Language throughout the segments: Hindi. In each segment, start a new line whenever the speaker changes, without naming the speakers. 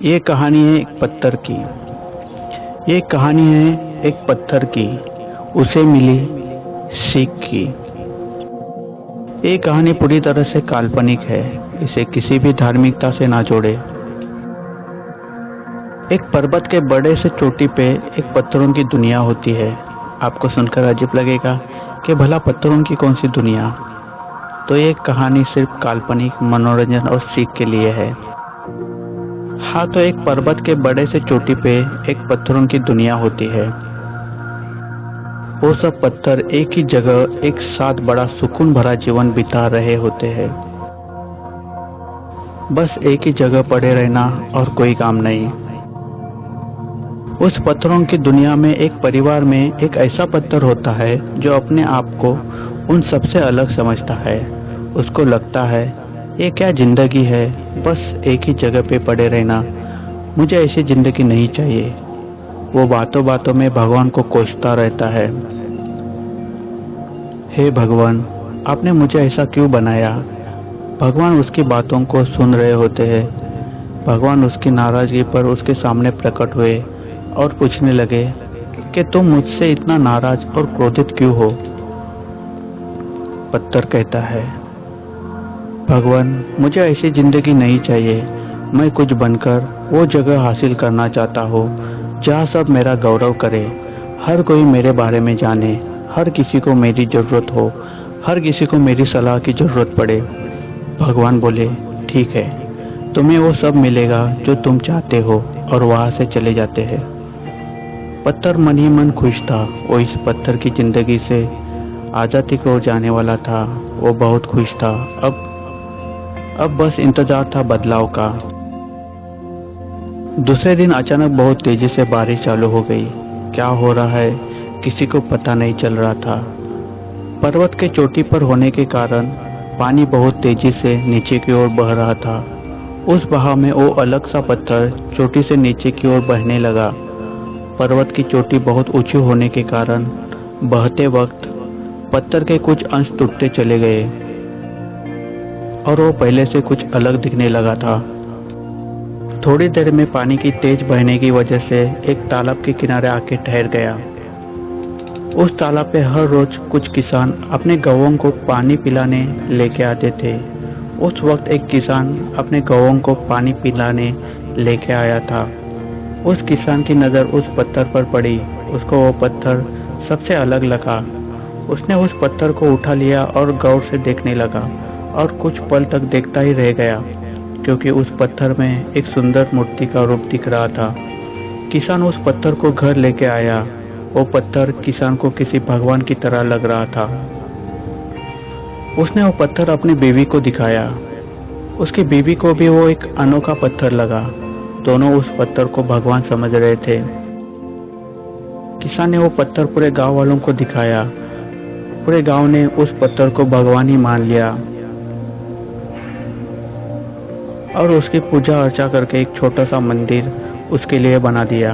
ये कहानी है एक पत्थर की। ये कहानी है एक पत्थर की, उसे मिली सीख की। ये कहानी पूरी तरह से काल्पनिक है, इसे किसी भी धार्मिकता से ना जोड़े। एक पर्वत के बड़े से चोटी पे एक पत्थरों की दुनिया होती है। आपको सुनकर अजीब लगेगा कि भला पत्थरों की कौन सी दुनिया। तो ये कहानी सिर्फ काल्पनिक मनोरंजन और सीख के लिए है। हाँ, तो एक पर्वत के बड़े से चोटी पे एक पत्थरों की दुनिया होती है। वो सब पत्थर एक ही जगह एक साथ बड़ा सुकून भरा जीवन बिता रहे होते हैं। बस एक ही जगह पड़े रहना और कोई काम नहीं। उस पत्थरों की दुनिया में एक परिवार में एक ऐसा पत्थर होता है जो अपने आप को उन सबसे अलग समझता है। उसको लगता है ये क्या जिंदगी है, बस एक ही जगह पे पड़े रहना, मुझे ऐसी जिंदगी नहीं चाहिए। वो बातों बातों में भगवान को कोसता रहता है, हे भगवान, आपने मुझे ऐसा क्यों बनाया। भगवान उसकी बातों को सुन रहे होते हैं। भगवान उसकी नाराजगी पर उसके सामने प्रकट हुए और पूछने लगे कि तुम मुझसे इतना नाराज और क्रोधित क्यों हो। पत्थर कहता है, भगवान, मुझे ऐसी जिंदगी नहीं चाहिए। मैं कुछ बनकर वो जगह हासिल करना चाहता हूँ जहाँ सब मेरा गौरव करे, हर कोई मेरे बारे में जाने, हर किसी को मेरी ज़रूरत हो, हर किसी को मेरी सलाह की ज़रूरत पड़े। भगवान बोले, ठीक है, तुम्हें वो सब मिलेगा जो तुम चाहते हो, और वहाँ से चले जाते हैं। पत्थर मन ही मन खुश था। वो इस पत्थर की जिंदगी से आज़ादी को जाने वाला था। वो बहुत खुश था। अब बस इंतजार था बदलाव का। दूसरे दिन अचानक बहुत तेजी से बारिश चालू हो गई। क्या हो रहा है किसी को पता नहीं चल रहा था। पर्वत के चोटी पर होने के कारण पानी बहुत तेजी से नीचे की ओर बह रहा था। उस बहाव में वो अलग सा पत्थर चोटी से नीचे की ओर बहने लगा। पर्वत की चोटी बहुत ऊंची होने के कारण बहते वक्त पत्थर के कुछ अंश टूटते चले गए और वो पहले से कुछ अलग दिखने लगा था। थोड़ी देर में पानी की तेज बहने की वजह से एक तालाब के किनारे आके ठहर गया। उस तालाब पे हर रोज कुछ किसान अपने गौओं को पानी पिलाने लेके आते थे। उस वक्त एक किसान अपने गौओं को पानी पिलाने लेके आया था। उस किसान की नज़र उस पत्थर पर पड़ी। उसको वो पत्थर सबसे अलग लगा। उसने उस पत्थर को उठा लिया और गौर से देखने लगा और कुछ पल तक देखता ही रह गया, क्योंकि उस पत्थर में एक सुंदर मूर्ति का रूप दिख रहा था। किसान उस पत्थर को घर लेके आया। वो पत्थर किसान को किसी भगवान की तरह लग रहा था। उसने वो पत्थर अपनी बीवी को दिखाया। उसकी बीवी को भी वो एक अनोखा पत्थर लगा। दोनों उस पत्थर को भगवान समझ रहे थे। किसान ने वो पत्थर पूरे गांव वालों को दिखाया। पूरे गांव ने उस पत्थर को भगवान ही मान लिया और उसकी पूजा अर्चा करके एक छोटा सा मंदिर उसके लिए बना दिया।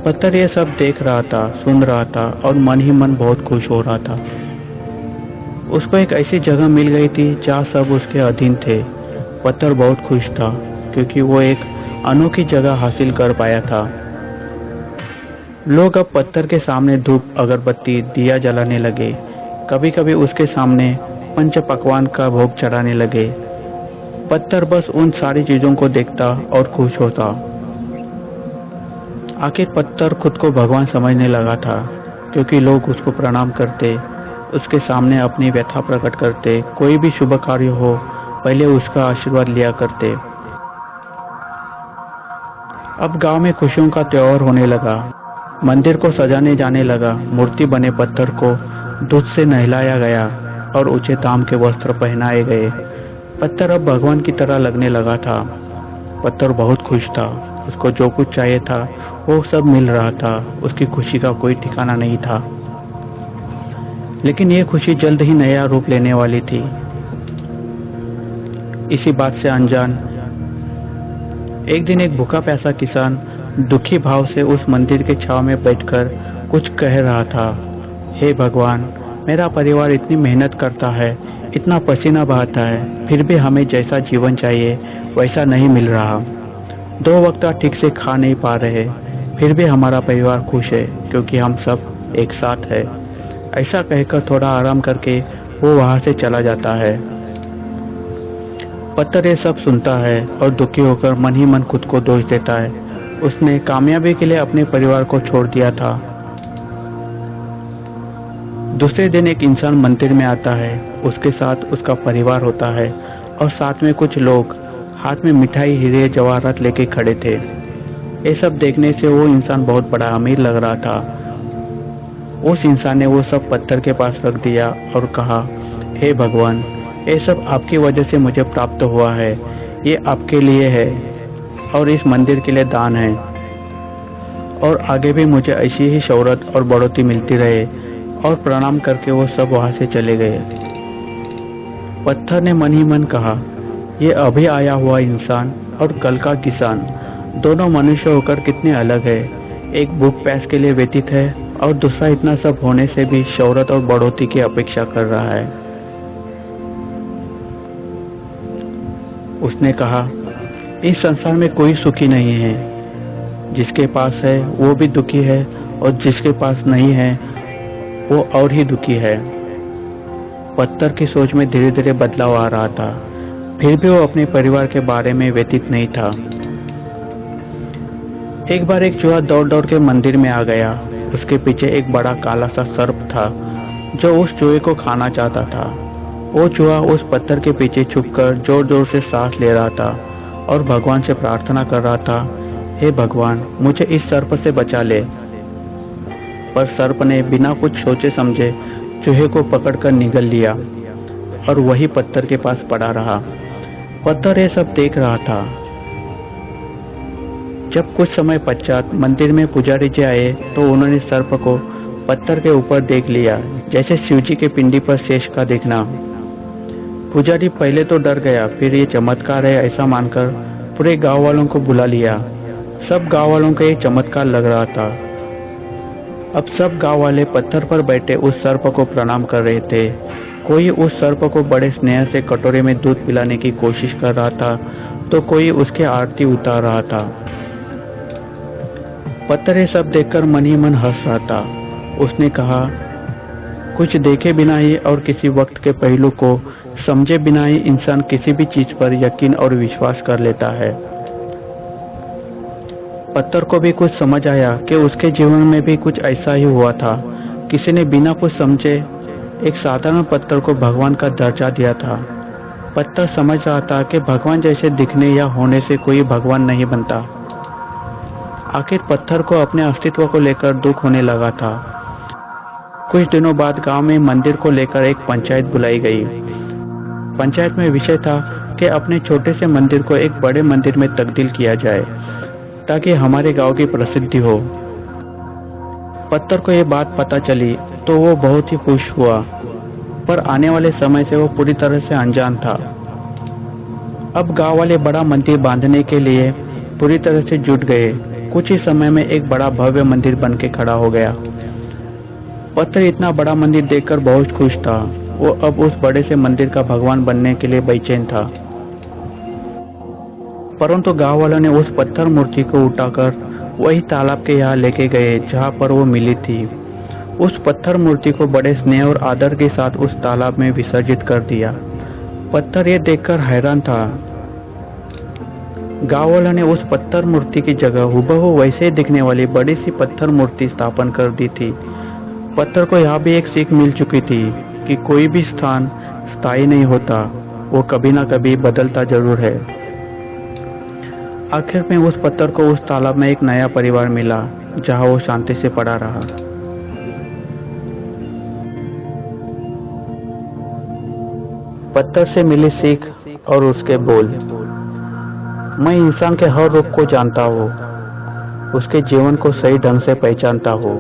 पत्थर ये सब देख रहा था, सुन रहा था और मन ही मन बहुत खुश हो रहा था। उसको एक ऐसी जगह मिल गई थी जहाँ सब उसके अधीन थे। पत्थर बहुत खुश था क्योंकि वो एक अनोखी जगह हासिल कर पाया था। लोग अब पत्थर के सामने धूप, अगरबत्ती, दिया जलाने लगे। कभी कभी उसके सामने पंच पकवान का भोग चढ़ाने लगे। पत्थर बस उन सारी चीजों को देखता और खुश होता। आखिर पत्थर खुद को भगवान समझने लगा था, क्योंकि लोग उसको प्रणाम करते, उसके सामने अपनी व्यथा प्रकट करते। कोई भी शुभ कार्य हो, पहले उसका आशीर्वाद लिया करते। अब गांव में खुशियों का त्योहार होने लगा। मंदिर को सजाने जाने लगा। मूर्ति बने पत्थर को दूध से नहलाया गया और ऊंचे ताम के वस्त्र पहनाए गए। पत्थर अब भगवान की तरह लगने लगा था। पत्थर बहुत खुश था। उसको जो कुछ चाहिए था वो सब मिल रहा था। उसकी खुशी का कोई ठिकाना नहीं था। लेकिन ये खुशी जल्द ही नया रूप लेने वाली थी। इसी बात से अनजान एक दिन एक भूखा प्यासा किसान दुखी भाव से उस मंदिर के छांव में बैठकर कुछ कह रहा था, हे भगवान, मेरा परिवार इतनी मेहनत करता है, इतना पसीना बहाता है, फिर भी हमें जैसा जीवन चाहिए वैसा नहीं मिल रहा। दो वक्त का ठीक से खा नहीं पा रहे, फिर भी हमारा परिवार खुश है क्योंकि हम सब एक साथ है। ऐसा कहकर थोड़ा आराम करके वो वहां से चला जाता है। पत्थर ये सब सुनता है और दुखी होकर मन ही मन खुद को दोष देता है। उसने कामयाबी के लिए अपने परिवार को छोड़ दिया था। दूसरे दिन एक इंसान मंदिर में आता है। उसके साथ उसका परिवार होता है और साथ में कुछ लोग हाथ में मिठाई, हीरे जवाहरात लेके खड़े थे। ये सब देखने से वो इंसान बहुत बड़ा अमीर लग रहा था। उस इंसान ने वो सब पत्थर के पास रख दिया और कहा, हे भगवान, ये सब आपकी वजह से मुझे प्राप्त हुआ है। ये आपके लिए है और इस मंदिर के लिए दान है, और आगे भी मुझे ऐसी ही शोहरत और बढ़ोतरी मिलती रहे। और प्रणाम करके वो सब वहां से चले गए। पत्थर ने मन ही मन कहा, ये अभी आया हुआ इंसान और कल का किसान, दोनों मनुष्य होकर कितने अलग है। एक भूख प्यास के लिए व्यतीत है और दूसरा इतना सब होने से भी शोहरत और बढ़ोतरी की अपेक्षा कर रहा है। उसने कहा, इस संसार में कोई सुखी नहीं है। जिसके पास है वो भी दुखी है और जिसके पास नहीं है वो और ही दुखी है। पत्थर की सोच में धीरे धीरे बदलाव आ रहा था, फिर भी वो अपने परिवार के बारे में व्यतीत नहीं था। एक बार एक चूहा दौड़ दौड़ के मंदिर में आ गया। उसके पीछे एक बड़ा काला सा सर्प था जो उस चूहे को खाना चाहता था। वो चूहा उस पत्थर के पीछे छुपकर जोर जोर से सांस ले रहा था और भगवान से प्रार्थना कर रहा था, हे भगवान, मुझे इस सर्प से बचा ले। पर सर्प ने बिना कुछ सोचे समझे चूहे को पकड़कर निगल लिया और वही पत्थर के पास पड़ा रहा। पत्थर ये सब देख रहा था। जब कुछ समय पश्चात मंदिर में पुजारी जी आए तो उन्होंने सर्प को पत्थर के ऊपर देख लिया, जैसे शिवजी के पिंडी पर शेष का देखना। पुजारी पहले तो डर गया, फिर ये चमत्कार है ऐसा मानकर पूरे गांव वालों को बुला लिया। सब गांव वालों को ये चमत्कार लग रहा था। अब सब गांव वाले पत्थर पर बैठे उस सर्प को प्रणाम कर रहे थे। कोई उस सर्प को बड़े स्नेह से कटोरे में दूध पिलाने की कोशिश कर रहा था तो कोई उसके आरती उतार रहा था। पत्थर ये सब देखकर मन ही मन हंस रहा था। उसने कहा, कुछ देखे बिना ही और किसी वक्त के पहलू को समझे बिना ही इंसान किसी भी चीज पर यकीन और विश्वास कर लेता है। पत्थर को भी कुछ समझ आया कि उसके जीवन में भी कुछ ऐसा ही हुआ था। किसी ने बिना कुछ समझे एक साधारण पत्थर को भगवान का दर्जा दिया था। पत्थर समझ रहा था कि भगवान जैसे दिखने या होने से कोई भगवान नहीं बनता। आखिर पत्थर को अपने अस्तित्व को लेकर दुख होने लगा था। कुछ दिनों बाद गांव में मंदिर को लेकर एक पंचायत बुलाई गई। पंचायत में विषय था कि अपने छोटे से मंदिर को एक बड़े मंदिर में तब्दील किया जाए ताकि हमारे गांव की प्रसिद्धि हो। पत्थर को यह बात पता चली तो वो बहुत ही खुश हुआ, पर आने वाले समय से वो पूरी तरह से अनजान था। अब गांव वाले बड़ा मंदिर बांधने के लिए पूरी तरह से जुट गए। कुछ ही समय में एक बड़ा भव्य मंदिर बन के खड़ा हो गया। पत्थर इतना बड़ा मंदिर देखकर बहुत खुश था। वो अब उस बड़े से मंदिर का भगवान बनने के लिए बेचैन था। परंतु गांव वालों ने उस पत्थर मूर्ति को उठाकर वही तालाब के यहाँ लेके गए जहाँ पर वो मिली थी। उस पत्थर मूर्ति को बड़े स्नेह और आदर के साथ उस तालाब में विसर्जित कर दिया। पत्थर ये देखकर हैरान था। गांव वालों ने उस पत्थर मूर्ति की जगह हूबहू वैसे ही दिखने वाली बड़ी सी पत्थर मूर्ति स्थापन कर दी थी। पत्थर को यहाँ भी एक सीख मिल चुकी थी कि कोई भी स्थान स्थायी नहीं होता, वो कभी ना कभी बदलता जरूर है। आखिर में उस पत्थर को उस तालाब में एक नया परिवार मिला जहाँ वो शांति से पड़ा रहा। पत्थर से मिली सीख और उसके बोल। मैं इंसान के हर रूप को जानता हूँ, उसके जीवन को सही ढंग से पहचानता हूँ,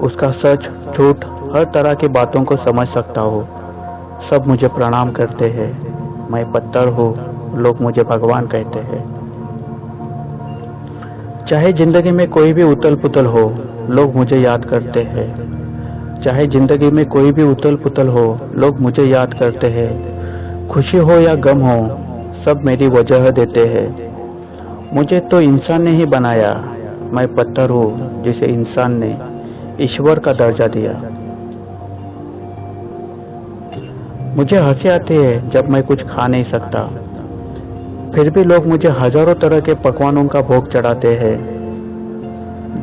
उसका सच झूठ हर तरह की बातों को समझ सकता हूँ। सब मुझे प्रणाम करते हैं। मैं पत्थर हूँ, लोग मुझे भगवान कहते हैं। चाहे जिंदगी में कोई भी उथल पुथल हो, लोग मुझे याद करते हैं। चाहे जिंदगी में कोई भी उथल पुथल हो, लोग मुझे याद करते हैं। खुशी हो या गम हो, सब मेरी वजह देते हैं। मुझे तो इंसान ने ही बनाया, मैं पत्थर हूँ जिसे इंसान ने ईश्वर का दर्जा दिया। मुझे हंसी आती है जब मैं कुछ खा नहीं सकता, फिर भी लोग मुझे हजारों तरह के पकवानों का भोग चढ़ाते हैं,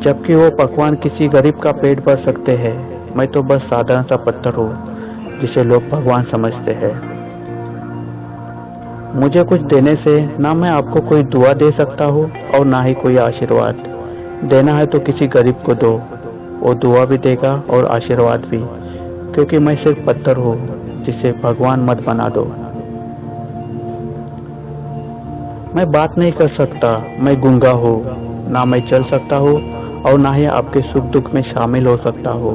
जबकि वो पकवान किसी गरीब का पेट भर सकते हैं। मैं तो बस साधारण सा पत्थर हूँ जिसे लोग भगवान समझते हैं। मुझे कुछ देने से ना मैं आपको कोई दुआ दे सकता हूँ और ना ही कोई आशीर्वाद। देना है तो किसी गरीब को दो, वो दुआ भी देगा और आशीर्वाद भी, क्योंकि मैं सिर्फ पत्थर हूँ जिसे भगवान मत बना दो। मैं बात नहीं कर सकता, मैं गूंगा हूँ, ना मैं चल सकता हूँ और ना ही आपके सुख दुख में शामिल हो सकता हूँ।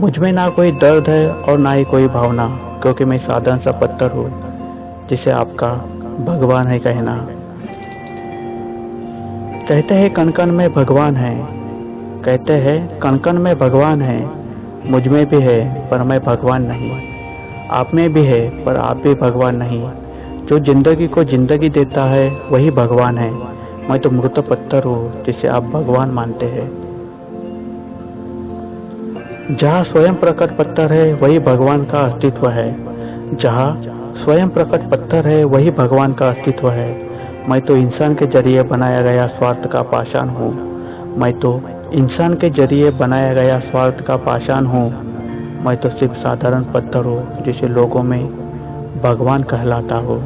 मुझ में ना कोई दर्द है और ना ही कोई भावना, क्योंकि मैं साधारण सा पत्थर हूँ जिसे आपका भगवान है कहना। कहते हैं कण कण में भगवान है, कहते हैं कण कण में भगवान है। मुझ में भी है पर मैं भगवान नहीं, आप में भी है पर आप भी भगवान नहीं। जो जिंदगी को जिंदगी देता है वही भगवान है। मैं तो मृत पत्थर हूँ जिसे आप भगवान मानते हैं। जहाँ स्वयं प्रकट पत्थर है वही भगवान का अस्तित्व है। जहाँ स्वयं प्रकट पत्थर है वही भगवान का अस्तित्व है। मैं तो इंसान के जरिए बनाया गया स्वार्थ का पाषाण हूँ। मैं तो इंसान के जरिए बनाया गया स्वार्थ का पाषाण हूँ। मैं तो सिर्फ साधारण पत्थर हूँ जिसे लोगों में भगवान कहलाता हूँ।